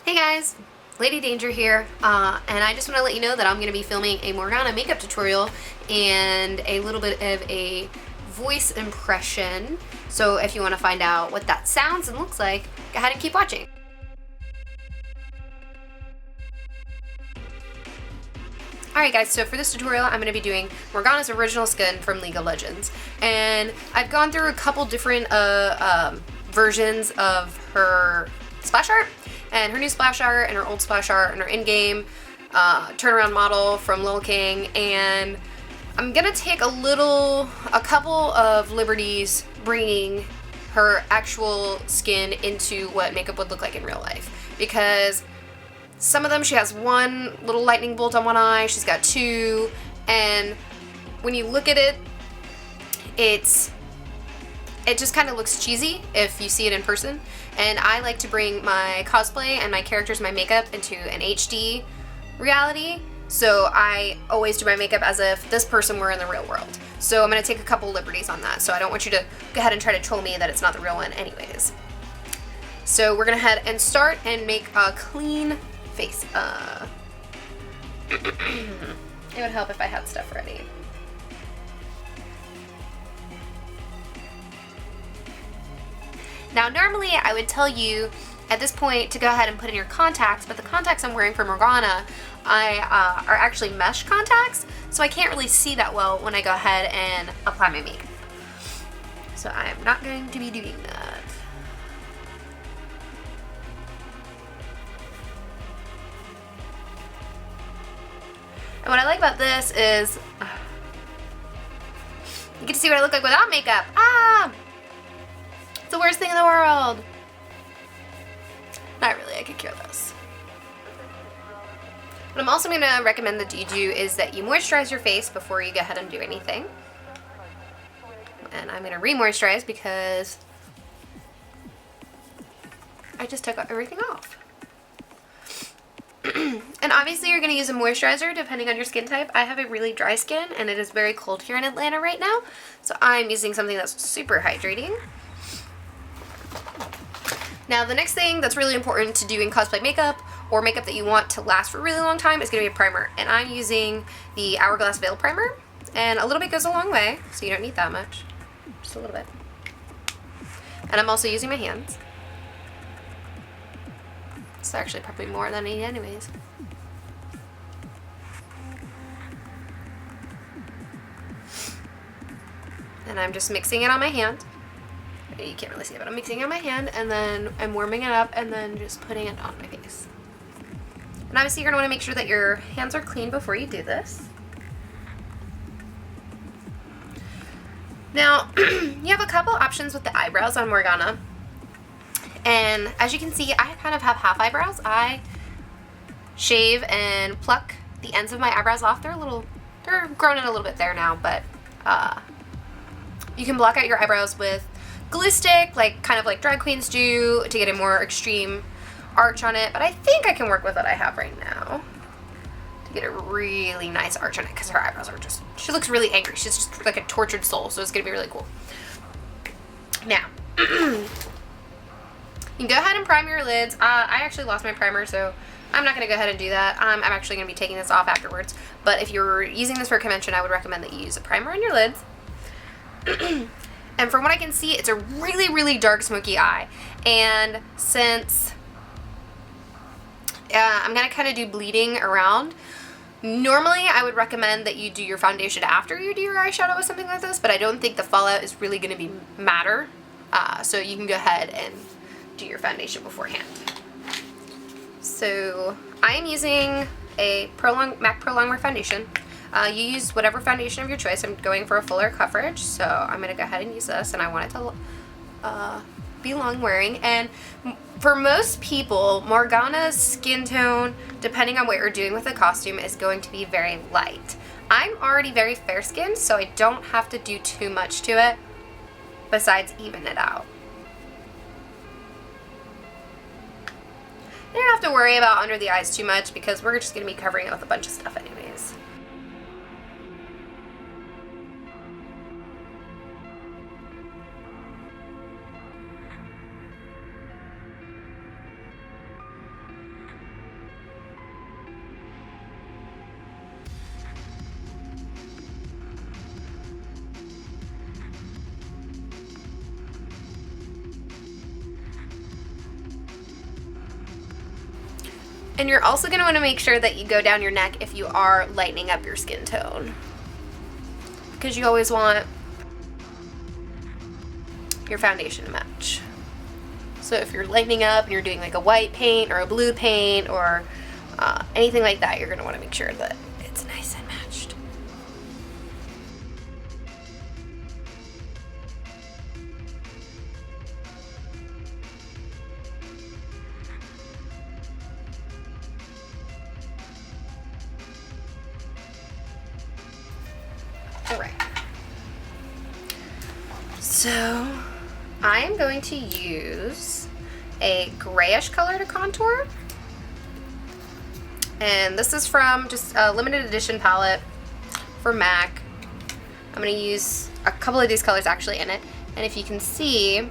Hey guys, Lady Danger here, and I just want to let you know that I'm going to be filming a Morgana makeup tutorial and a little bit of a voice impression. So if you want to find out what that sounds and looks like, go ahead and keep watching. Alright guys, so for this tutorial I'm going to be doing Morgana's original skin from League of Legends. And I've gone through a couple different versions of her splash art, and her new splash art and her old splash art and her in-game turnaround model from Lil King, and I'm going to take a couple of liberties bringing her actual skin into what makeup would look like in real life, because some of them she has one little lightning bolt on one eye, she's got two, and when you look at it, it just kind of looks cheesy if you see it in person. And I like to bring my cosplay and my characters, my makeup, into an HD reality, so I always do my makeup as if this person were in the real world. So I'm going to take a couple liberties on that, so I don't want you to go ahead and try to troll me that it's not the real one anyways. So we're going to head and start and make a clean face. It would help if I had stuff ready. Now normally I would tell you at this point to go ahead and put in your contacts, but the contacts I'm wearing for Morgana are actually mesh contacts, so I can't really see that well when I go ahead and apply my makeup. So I'm not going to be doing that. And what I like about this is you get to see what I look like without makeup. It's the worst thing in the world. Not really, I could care less. What I'm also going to recommend that you do is that you moisturize your face before you go ahead and do anything. And I'm going to re-moisturize because I just took everything off. And obviously you're going to use a moisturizer depending on your skin type. I have a really dry skin and it is very cold here in Atlanta right now, so I'm using something that's super hydrating. Now the next thing that's really important to do in cosplay makeup, or makeup that you want to last for a really long time, is going to be a primer. And I'm using the Hourglass Veil Primer, and a little bit goes a long way, so you don't need that much. Just a little bit. And I'm also using my hands. It's actually probably more than I need anyways. And I'm just mixing it on my hand. You can't really see it, but I'm mixing it on my hand, and then I'm warming it up, and then just putting it on my face. And obviously you're going to want to make sure that your hands are clean before you do this. Now, you have a couple options with the eyebrows on Morgana. And as you can see, I kind of have half eyebrows. I shave and pluck the ends of my eyebrows off. They're grown in a little bit there now, but you can block out your eyebrows with glue stick, kind of like drag queens do, to get a more extreme arch on it. But I think I can work with what I have right now to get a really nice arch on it, because her eyebrows are she looks really angry. She's just like a tortured soul, so it's going to be really cool. Now, you can go ahead and prime your lids. I actually lost my primer, so I'm not going to go ahead and do that. I'm actually going to be taking this off afterwards. But if you're using this for a convention, I would recommend that you use a primer on your lids. And from what I can see, it's a really, really dark smoky eye. And since I'm going to kind of do bleeding around, normally I would recommend that you do your foundation after you do your eyeshadow with something like this, but I don't think the fallout is really going to matter. So you can go ahead and do your foundation beforehand. So I am using a MAC Pro Longwear foundation. You use whatever foundation of your choice. I'm going for a fuller coverage, so I'm going to go ahead and use this, and I want it to be long wearing. And for most people, Morgana's skin tone, depending on what you're doing with the costume, is going to be very light. I'm already very fair skinned, so I don't have to do too much to it besides even it out. You don't have to worry about under the eyes too much, because we're just going to be covering it with a bunch of stuff anyways. And you're also going to want to make sure that you go down your neck if you are lightening up your skin tone, because you always want your foundation to match. So if you're lightening up and you're doing like a white paint or a blue paint or anything like that, you're going to want to make sure that it's nice and matched. Alright, so I am going to use a grayish color to contour, and this is from just a limited edition palette for MAC. I'm going to use a couple of these colors actually in it, and if you can see,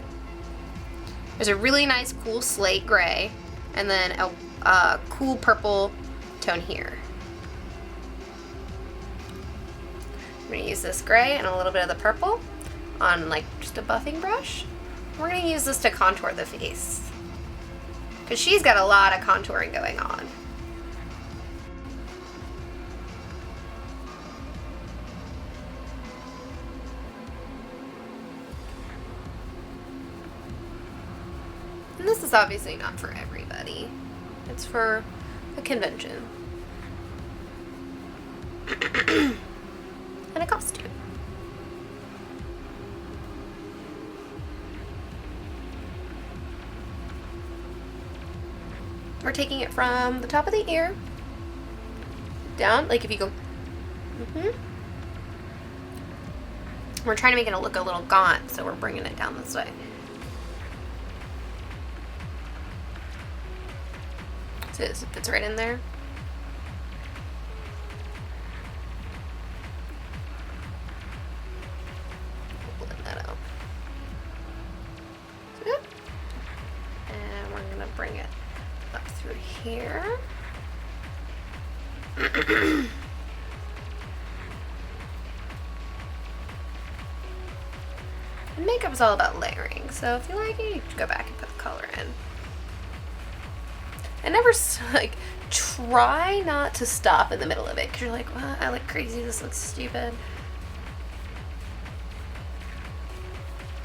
there's a really nice cool slate gray and then a cool purple tone here. I'm going to use this gray and a little bit of the purple on like just a buffing brush. We're going to use this to contour the face, because she's got a lot of contouring going on. And this is obviously not for everybody. It's for a convention. And a costume. We're taking it from the top of the ear down, like if you go, We're trying to make it look a little gaunt, so we're bringing it down this way. So it fits right in there. Blend that out. So good. And we're gonna bring it up through here. And makeup is all about layering, so if you like it, you can go back and put the color in. And never, like, try not to stop in the middle of it, because you're like, well, I look crazy, this looks stupid.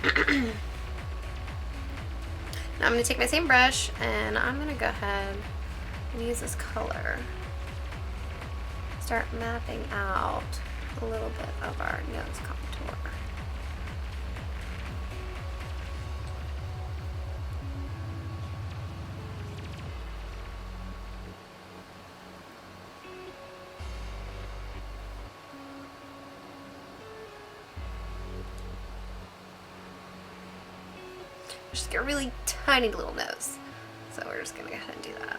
Now I'm going to take my same brush, and I'm going to go ahead and use this color. Start mapping out a little bit of our nose contour. Just get a really tiny little nose. So we're just gonna go ahead and do that.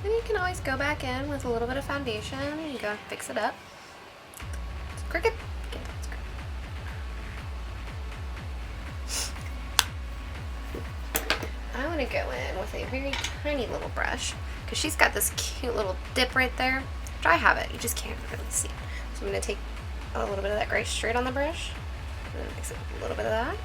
And you can always go back in with a little bit of foundation and go fix it up. It's crooked. Okay, that's good. I want to go in with a very tiny little brush, because she's got this cute little dip right there, which I have it, you just can't really see. So I'm going to take a little bit of that gray straight on the brush, and then mix it with a little bit of that.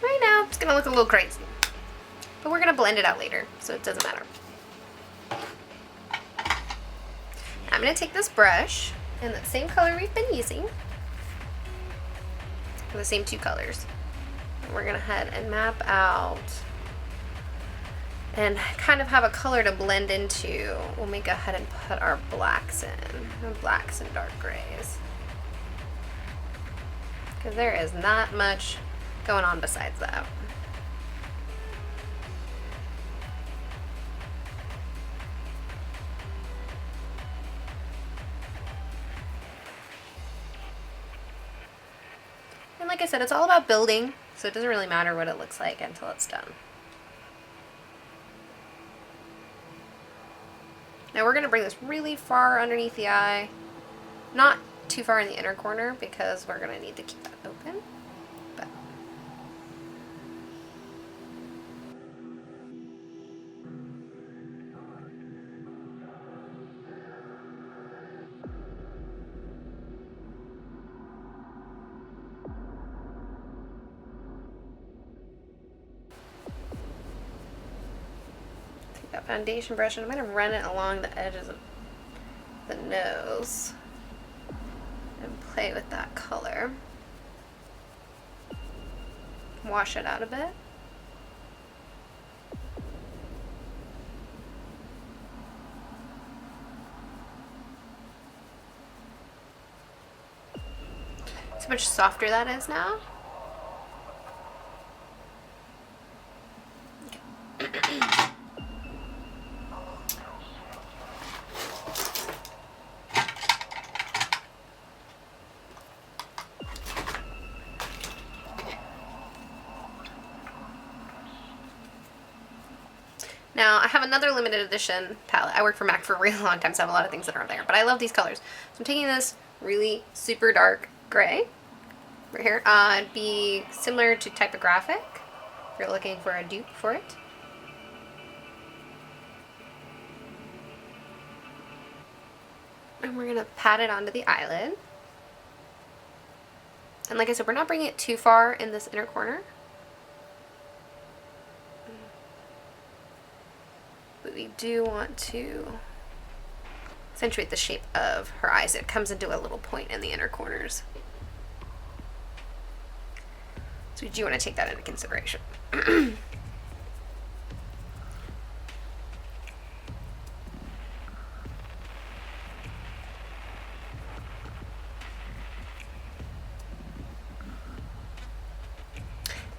Right now, it's gonna look a little crazy, but we're gonna blend it out later, so it doesn't matter. I'm gonna take this brush in that same color we've been using, the same two colors, and we're gonna head and map out and kind of have a color to blend into, we'll go ahead and put our blacks in. Blacks and dark grays. Because there is not much going on besides that. And like I said, it's all about building, so it doesn't really matter what it looks like until it's done. Now we're going to bring this really far underneath the eye, not too far in the inner corner because we're going to need to keep that open. But take that foundation brush and I'm going to run it along the edges of the nose and play with that color. Wash it out a bit. See how much softer that is now? Now, I have another limited edition palette. I worked for MAC for a really long time, so I have a lot of things that aren't there. But I love these colors. So I'm taking this really super dark gray right here. It'd be similar to typographic if you're looking for a dupe for it. And we're going to pat it onto the eyelid. And like I said, we're not bringing it too far in this inner corner. But we do want to accentuate the shape of her eyes. It comes into a little point in the inner corners. So we do want to take that into consideration.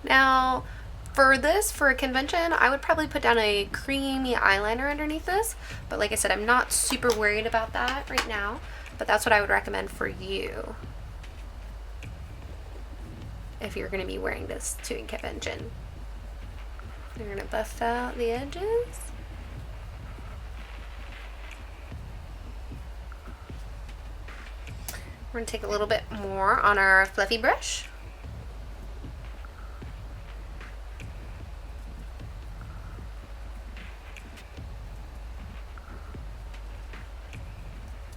Now, for a convention, I would probably put down a creamy eyeliner underneath this. But like I said, I'm not super worried about that right now. But that's what I would recommend for you if you're going to be wearing this to a convention. You're going to buff out the edges. We're going to take a little bit more on our fluffy brush.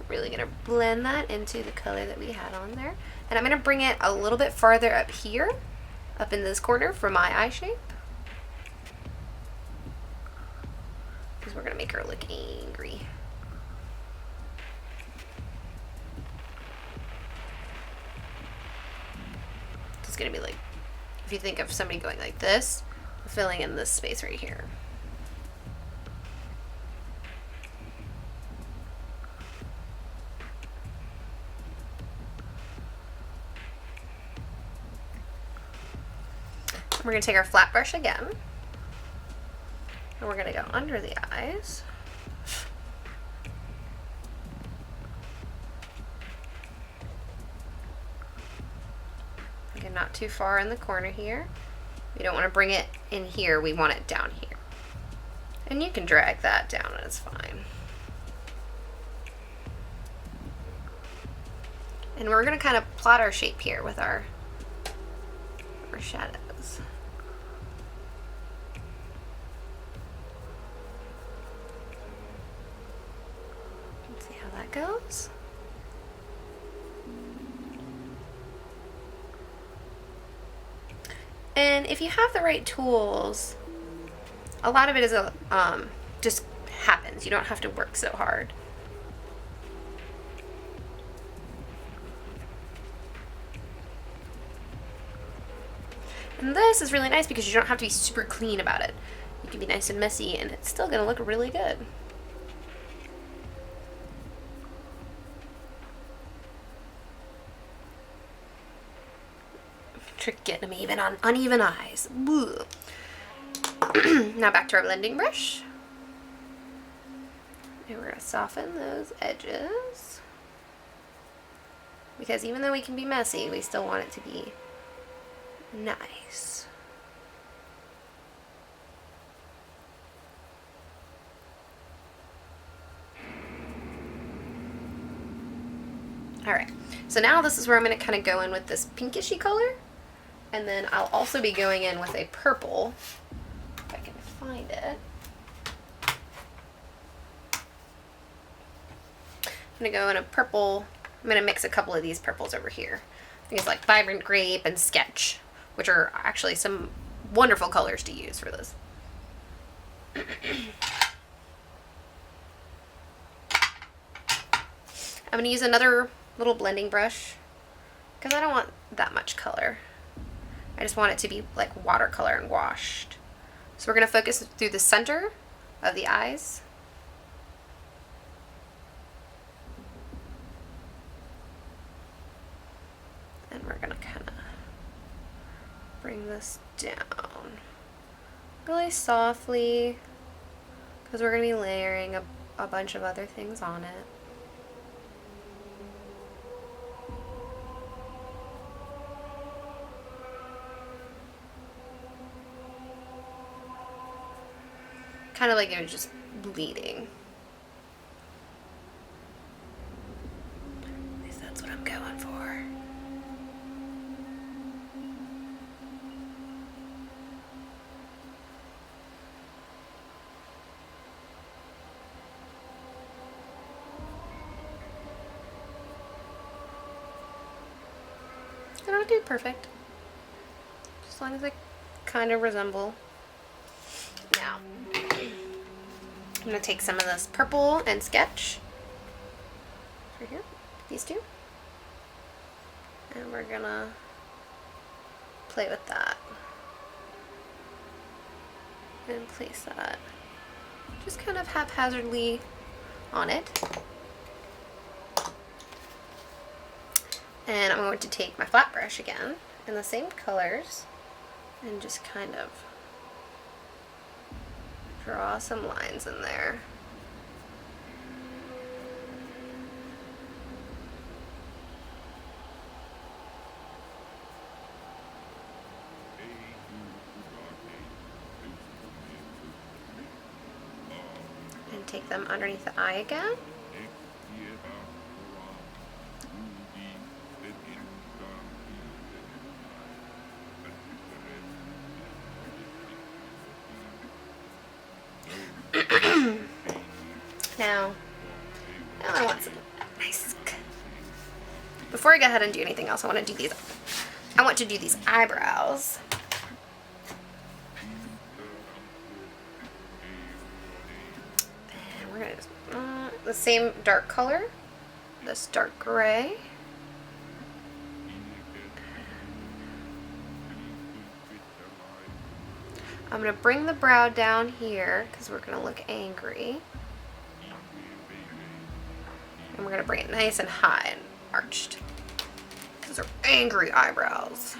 Really going to blend that into the color that we had on there. And I'm going to bring it a little bit farther up here, up in this corner for my eye shape. Because we're going to make her look angry. It's going to be like, if you think of somebody going like this, filling in this space right here. We're going to take our flat brush again, and we're going to go under the eyes. Again, not too far in the corner here. We don't want to bring it in here, we want it down here. And you can drag that down and it's fine. And we're going to kind of plot our shape here with our shadows. Let's see how that goes. And if you have the right tools, a lot of it is just happens. You don't have to work so hard. And this is really nice because you don't have to be super clean about it. You It can be nice and messy, and it's still gonna look really good. Trick getting them even on uneven eyes. Now back to our blending brush. And we're gonna soften those edges. Because even though we can be messy, we still want it to be nice. Alright, so now this is where I'm going to kind of go in with this pinkishy color. And then I'll also be going in with a purple, if I can find it. I'm going to go in a purple. I'm going to mix a couple of these purples over here. I think it's like Vibrant Grape and Sketch, which are actually some wonderful colors to use for this. I'm going to use another little blending brush because I don't want that much color. I just want it to be like watercolor and washed. So we're going to focus through the center of the eyes. And we're going to kind of bring this down really softly because we're going to be layering a bunch of other things on it. Kind of like it was just bleeding. At least that's what I'm going for. I don't do perfect. Just as long as they kind of resemble. Now, I'm going to take some of this purple and Sketch. Right here, these two. And we're going to play with that. And place that just kind of haphazardly on it. And I'm going to take my flat brush again in the same colors and just kind of draw some lines in there. And take them underneath the eye again. Now I want some nice. Before I go ahead and do anything else, I want to do these. I want to do these eyebrows. And we're gonna just the same dark color, this dark gray. I'm going to bring the brow down here because we're going to look angry. And we're going to bring it nice and high and arched. These are angry eyebrows.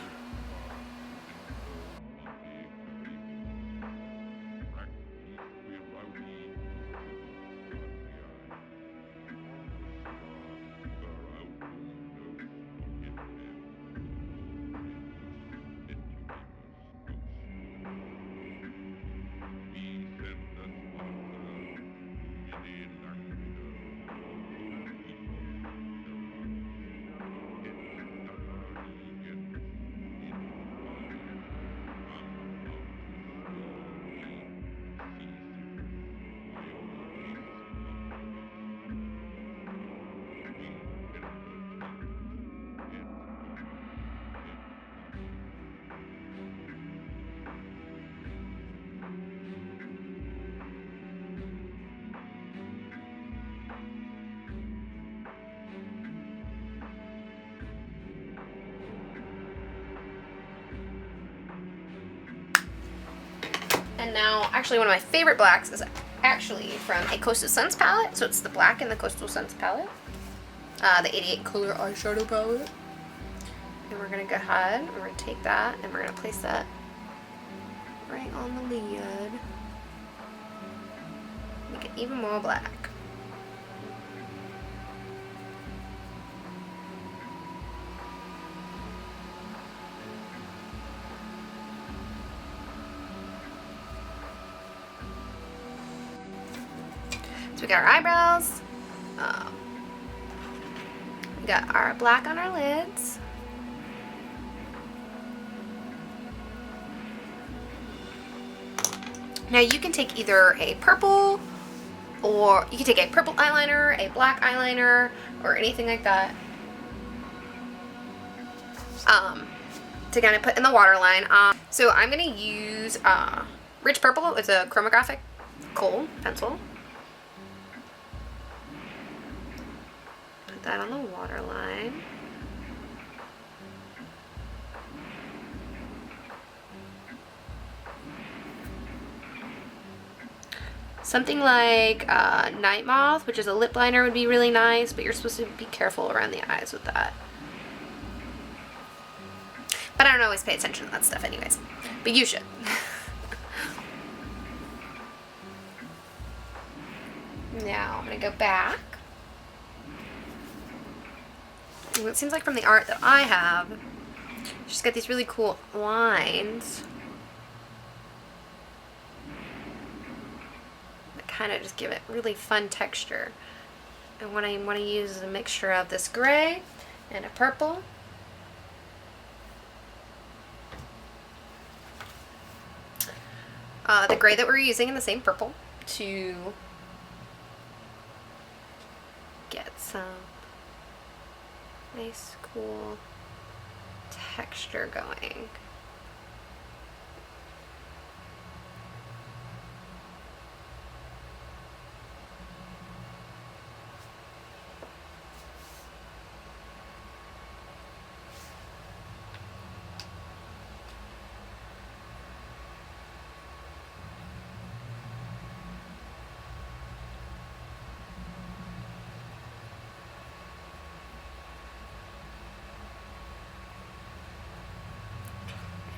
And now, actually, one of my favorite blacks is actually from a Coastal Suns palette. So it's the black in the Coastal Suns palette. The 88 color eyeshadow palette. And we're going to go ahead and we're going to take that and we're going to place that right on the lid. Make it even more black. So we got our eyebrows. We got our black on our lids. Now you can take either a purple, or you can take a purple eyeliner, a black eyeliner, or anything like that to kind of put in the waterline. So I'm going to use Rich Purple. It's a chromographic kohl pencil. Put that on the waterline. Something like Night Moth, which is a lip liner, would be really nice, but you're supposed to be careful around the eyes with that. But I don't always pay attention to that stuff anyways. But you should. Now I'm going to go back. And it seems like from the art that I have, she's got these really cool lines. Kind of just give it really fun texture. And what I want to use is a mixture of this gray and a purple. The gray that we're using and the same purple to get some nice cool texture going.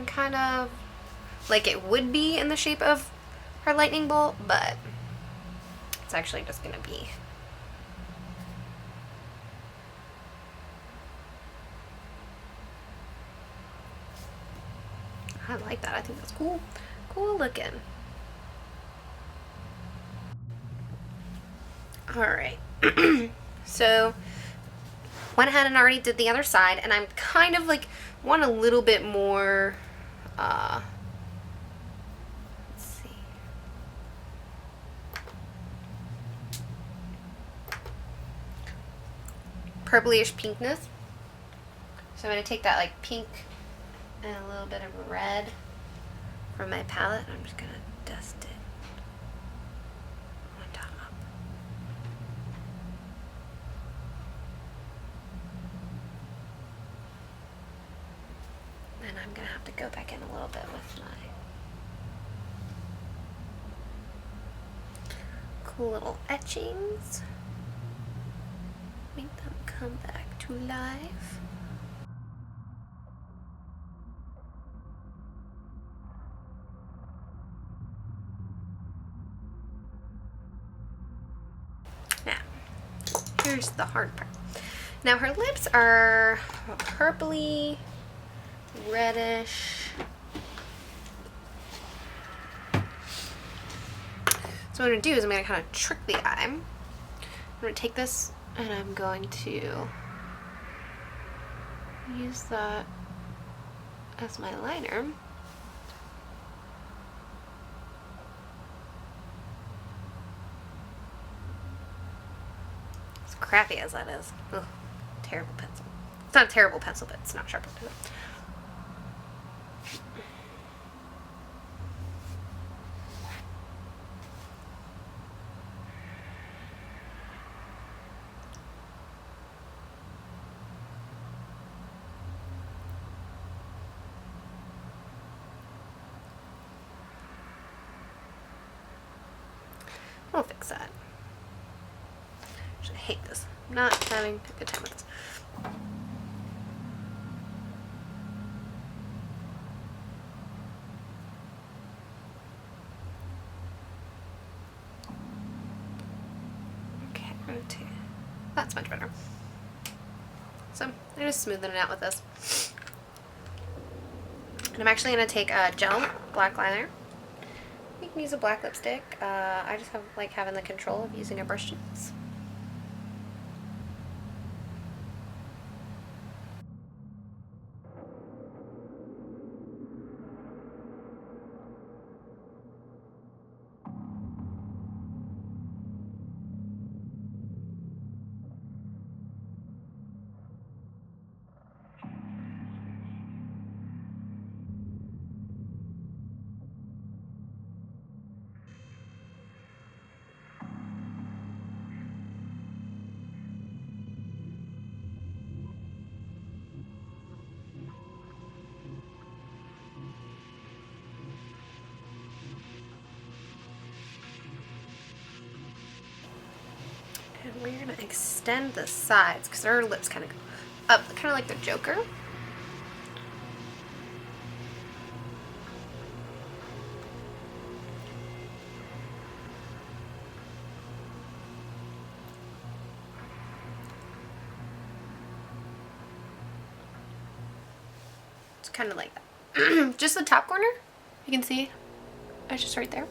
Kind of like it would be in the shape of her lightning bolt, but it's actually just gonna be I like that. I think that's cool. Cool looking. Alright. So went ahead and already did the other side, and I'm kind of like want a little bit more let's see. Purplish pinkness. So I'm going to take that like pink and a little bit of red from my palette. I'm just going to dust it on top. And I'm going to have to go back in a little bit with my cool little etchings. Make them come back to life. Now, here's the hard part. Now her lips are purpley, reddish. So what I'm going to do is I'm going to kind of trick the eye. I'm going to take this and I'm going to use that as my liner. As crappy as that is. Ugh, terrible pencil. It's not a terrible pencil, but it's not sharp enough. I'll fix that. I hate this. I'm not having a good time with this. Okay, I'm gonna take. That's much better. So I'm just smoothing it out with this. And I'm actually gonna take a gel black liner. You can use a black lipstick. I just like having the control of using a brush to use. And we're gonna extend the sides because her lips kind of go up, kind of like the Joker. It's kind of like that. Just the top corner, you can see, it's just right there.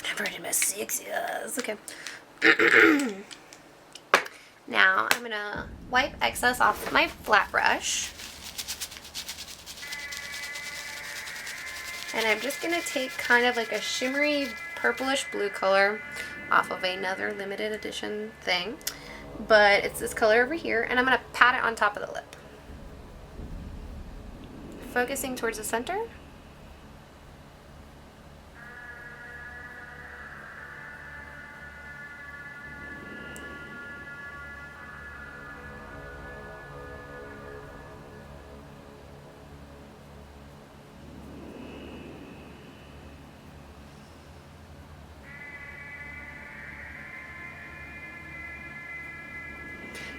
I've already missed 6 years. Okay. Now I'm gonna wipe excess off my flat brush. And I'm just gonna take kind of like a shimmery purplish blue color off of another limited edition thing. But it's this color over here, and I'm gonna pat it on top of the lip. Focusing towards the center.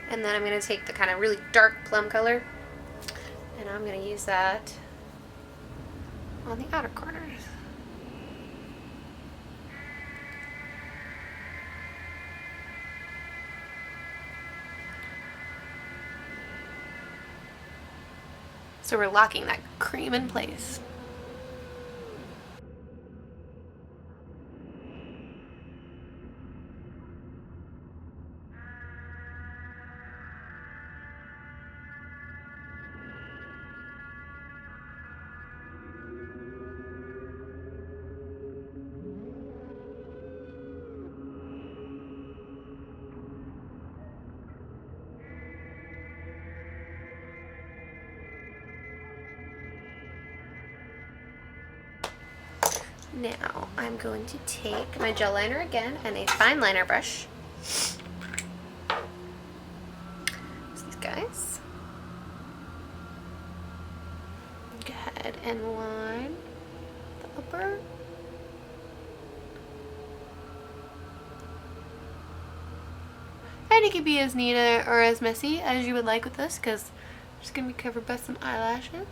And then I'm going to take the kind of really dark plum color, and I'm going to use that on the outer corners. So we're locking that cream in place. Now I'm going to take my gel liner again and a fine liner brush. These guys. Go ahead and line the upper. And it can be as neat or as messy as you would like with this, because I'm just going to be covered by some eyelashes.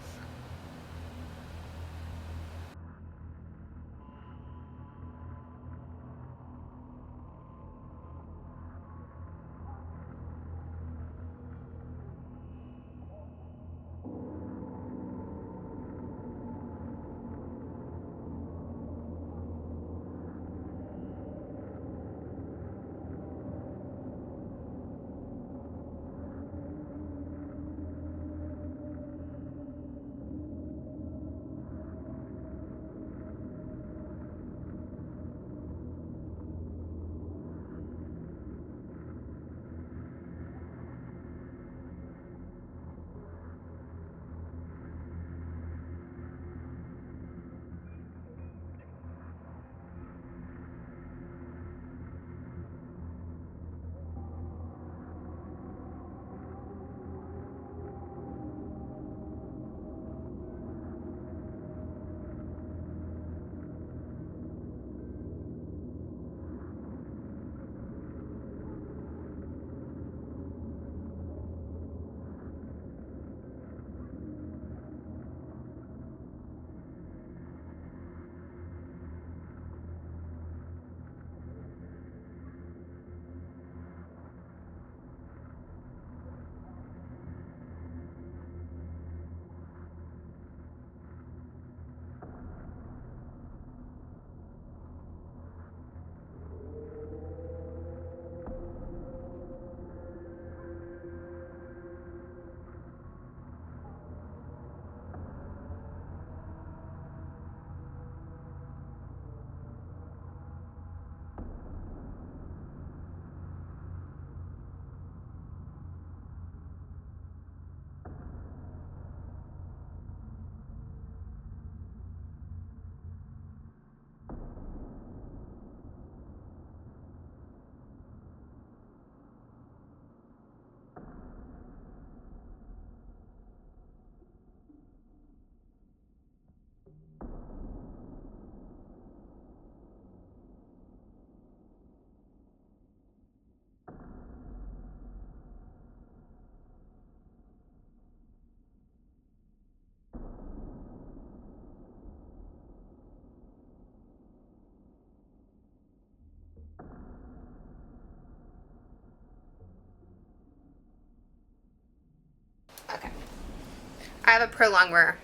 I have a Pro Longwear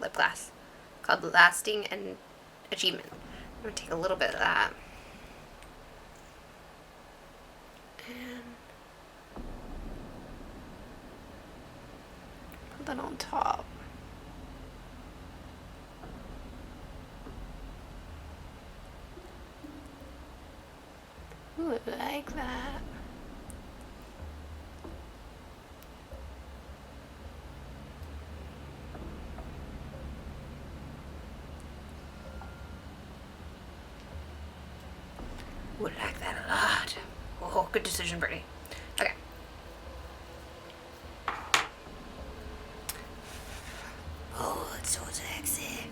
lip gloss called Lasting and Achievement. I'm going to take a little bit of that. And put that on top. Ooh, I like that. Would like that a lot. Oh, good decision, Brittany. Okay. Oh, it's so sexy.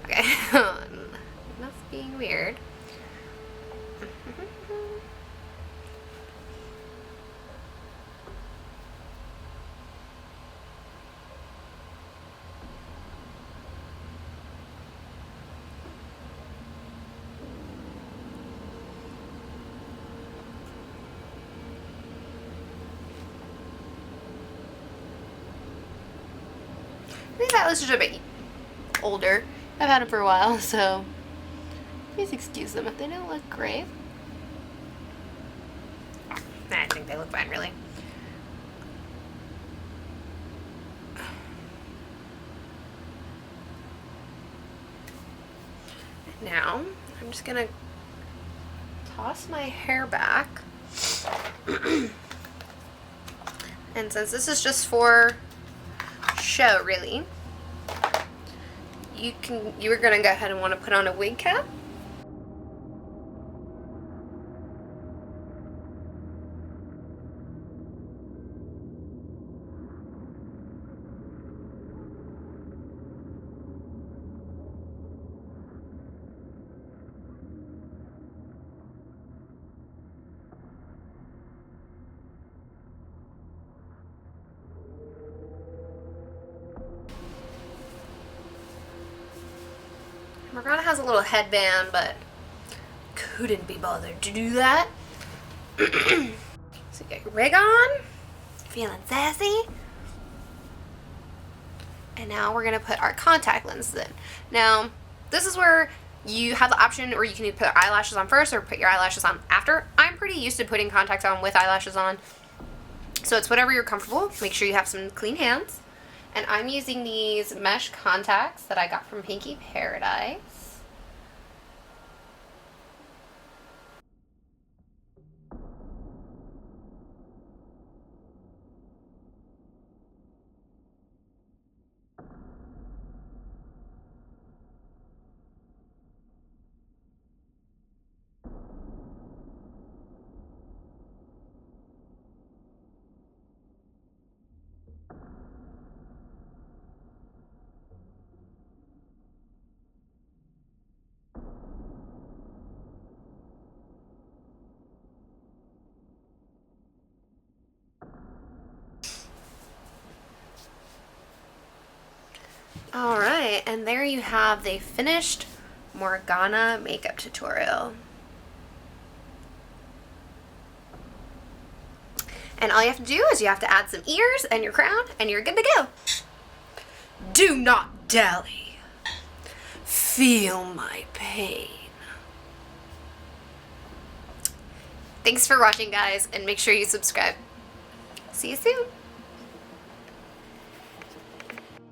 Okay. Enough being weird. These eyelashes are a bit older. I've had them for a while, so please excuse them if they don't look great. I think they look fine, really. Now, I'm just gonna toss my hair back. And since this is just for show, really, you're gonna go ahead and want to put on a wig cap. Morgana has a little headband, but couldn't be bothered to do that. So you got your wig on, feeling sassy. And now we're gonna put our contact lenses in. Now, this is where you have the option, or you can either put eyelashes on first or put your eyelashes on after. I'm pretty used to putting contacts on with eyelashes on. So it's whatever you're comfortable. Make sure you have some clean hands. And I'm using these mesh contacts that I got from PinkyParadise. Alright, and there you have the finished Morgana makeup tutorial. And all you have to do is you have to add some ears and your crown and you're good to go. Do not dally. Feel my pain. Thanks for watching, guys, and make sure you subscribe. See you soon.